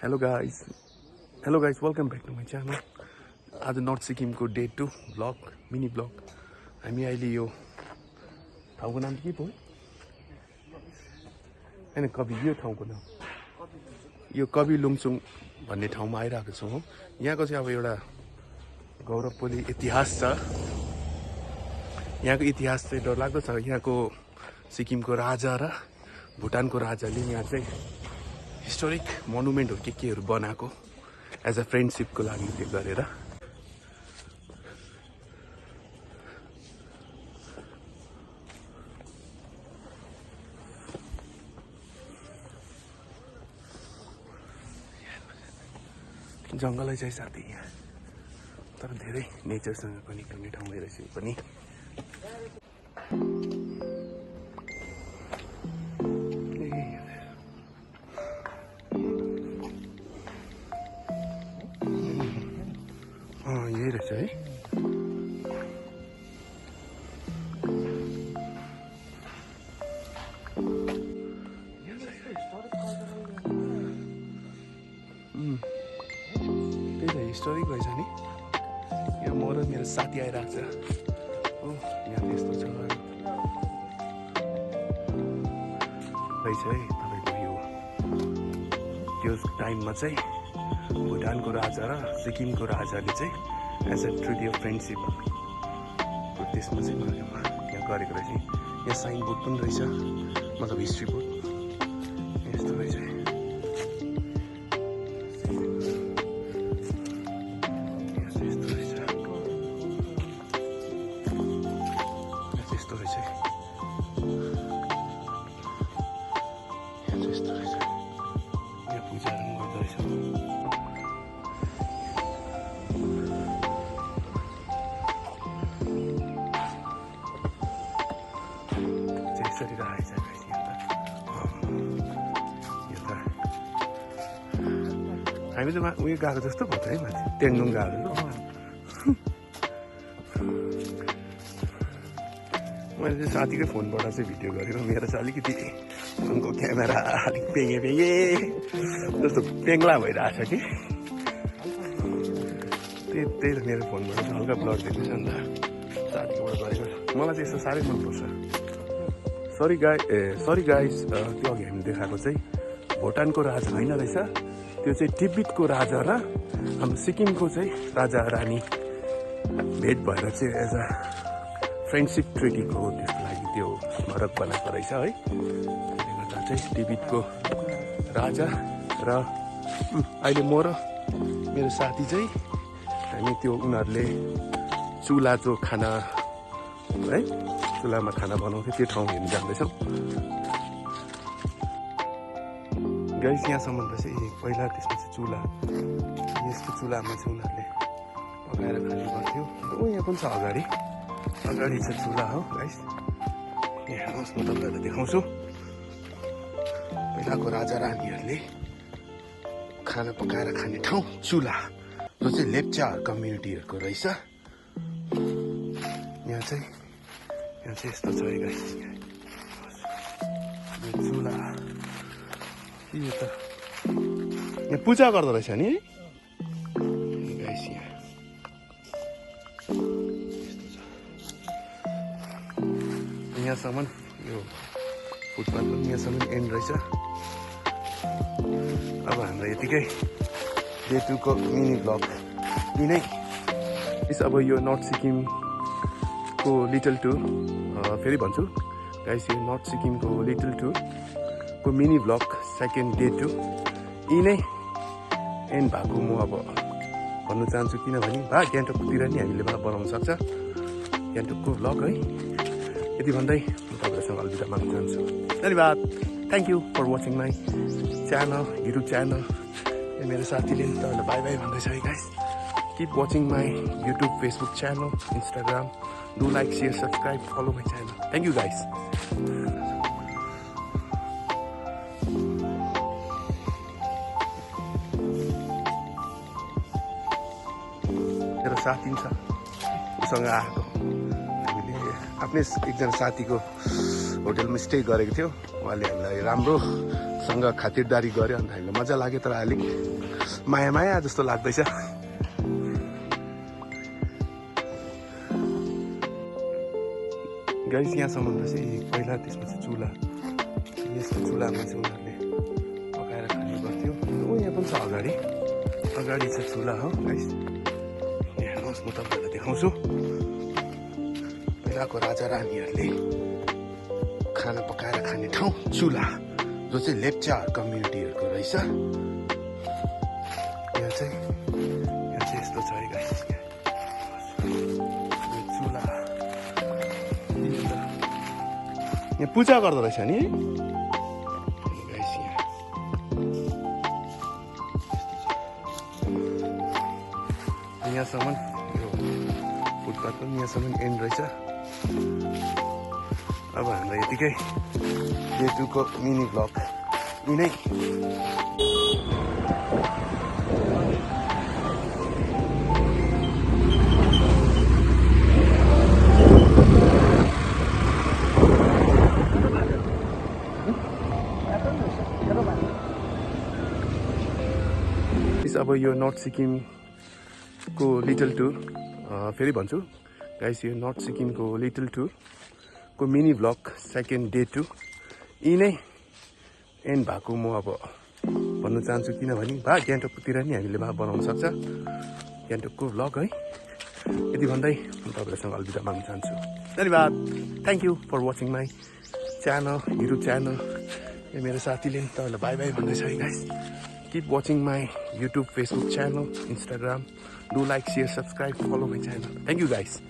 Hello guys, welcome back to my channel. आज north सिक्किमको day 2 blog mini blog हामी अहिले यो ठाउँको नाम के पो हैन कवि यो ठाउँको नाम यो कवि लुङचुङ भन्ने ठाउँमा आइरहेको छौँ हो यहाँको चाहिँ अब एउटा गौरवपूर्ण इतिहास छ यहाँको इतिहास चाहिँ डरलाग्दो छ यहाँको सिक्किमको राजा र भुटानको राजाले यहाँ चाहिँ हिस्टोरिक मोनुमेन्टहरु केहरु बनाएको एज अ फ्रेन्डशिपको लागि त्यो गरेर जंगलै चाहिँ साथी यहाँ तर धेरै नेचरसँग कनेक्ट हुने ठाउँ रहेछ यो पनि यही रहेछ है हिस्टोरिक रहेछ नि यहाँ म र मेरो साथी आइरहेको छ हो यहाँ त्यस्तो छ रहेछ है तपाईँको यो त्यो टाइममा चाहिँ भुटानको राजा र सिक्किमको राजाले चाहिँ as a treaty of friendship त्यसमा चाहिँ यहाँ गरेको रहेछ यहाँ साइन बोर्ड पनि रहेछ मतलब हिस्ट्री बोर्ड यस्तो रहेछ हामी त उयो गएको जस्तो भयो त है माथि तेन्डुङ गएको मैले चाहिँ साथीकै फोनबाट चाहिँ भिडियो गरेको मेरो चाहिँ अलिकति फोनको क्यामेरा अलिक पेङ्गे जस्तो पेङ्ला भइरहेछ कि त्यही त मेरो फोनबाट चाहिँ हल्का ब्लड दिएको छ नि त साथीकोबाट गरेको मलाई चाहिँ यस्तो साह्रै मनपर्छ सरी गाइस त्यो अघि हामी देखाएको चाहिँ भुटानको राजा होइन रहेछ त्यो चाहिँ तिब्बतको राजा र हाम्रो सिक्किमको चाहिँ राजा रानी भेट भएर चाहिँ एज अ फ्रेन्डसिप ट्रिटीको त्यसको लागि त्यो स्मारक बनाएको रहेछ है त्यसले गर्दा चाहिँ तिब्बतको राजा र अहिले म र मेरो साथी चाहिँ हामी त्यो उनीहरूले चुला जो खाना है चुलामा खाना बनाउँथ्यो त्यो ठाउँ हेर्नु जाँदैछौँ गाइस यहाँसम्म त चाहिँ पहिला त्यसमा चाहिँ चुला यस्तो चुलामा चाहिँ उनीहरूले पकाएर खाने गर्थ्यो ओ यहाँ पनि छ अगाडि छ चुला हो गाइस यहाँ हेर्नुहोस् म तपाईँहरूलाई देखाउँछु पहिलाको राजा रानीहरूले खाना पकाएर खाने ठाउँ चुला जो चाहिँ लेप्चा कम्युनिटीहरूको रहेछ यहाँ चाहिँ यस्तो छ है गाइस चुला यो त यहाँ पूजा गर्दो रहेछ नि गाइस यहाँ यहाँसम्म यो फुटपाथ पनि यहाँसम्म एन्ड रहेछ अब हाम्रो यतिकै डे 2 को मिनी ब्लग यिनै अब यो नर्थ सिक्किमको लिटल टुर फेरि भन्छु गाइस यो नर्थ सिक्किमको लिटल टुर को मिनी ब्लग सेकेन्ड डे 2 यिनै एन्ड भएको म अब भन्नु चाहन्छु किनभने गान्तोकतिर नि हामीले बनाउन सक्छ गान्तोकको ब्लग है यति भन्दै म तपाईँहरूसँग अलविदा माग्न चाहन्छु धन्यवाद thank you for watching my channel YouTube channel मेरो साथीले तपाईँलाई बाई बाई भन्दैछ है guys keep watching my YouTube Facebook channel Instagram do like share subscribe follow my channel thank you guys साथी छ उसँग आएको हामीले आफ्नै एकजना साथीको होटलमा स्टे गरेको थियो उहाँले हामीलाई राम्रो उसँग खातिरदारी गऱ्यो अन्त हामीलाई मजा लाग्यो तर अलिक माया माया जस्तो लाग्दैछ गाइस यहाँसम्म चाहिँ पहिला त्यसमा चाहिँ चुला यस्तो चुलामा चाहिँ उनीहरूले पकाएर खाने गर्थ्यो ओ यहाँ पनि छ अगाडि छ चुला हो गाइस यहाँ हेर्नुहोस् म तपाईँहरूलाई देखाउँछु पहिलाको राजा रानीहरूले खाना पकाएर खाने ठाउँ चुला जो चाहिँ लेप्चा कम्युनिटीहरूको रहेछ यहाँ चाहिँ यस्तो छ है गाइस चुला यहाँ पूजा गर्दो रहेछ नि गाइस यहाँसम्म यो फुटपाथ पनि यहाँसम्म एन्ड रहेछ अब हामीलाई यतिकै डे 2 को मिनी ब्लग यिनै अब यो नर्थ सिक्किमको लिटल टुर फेरि भन्छु गाइस यो नर्थ सिक्किमको लिटल टुरको मिनी ब्लग सेकेन्ड डे 2 यी नै एन्ड भएको म अब भन्न चाहन्छु किनभने गान्तोकतिर नि हामीले बनाउन सक्छ गान्तोकको ब्लग है यति भन्दै म तपाईँहरूसँग अलविदा माग्न चाहन्छु धन्यवाद thank you for watching my channel YouTube channel मेरो साथीले तपाईँलाई बाई बाई भन्दैछ है guys keep watching my YouTube, Facebook channel, Instagram. Do like, share, subscribe, follow my channel. Thank you guys.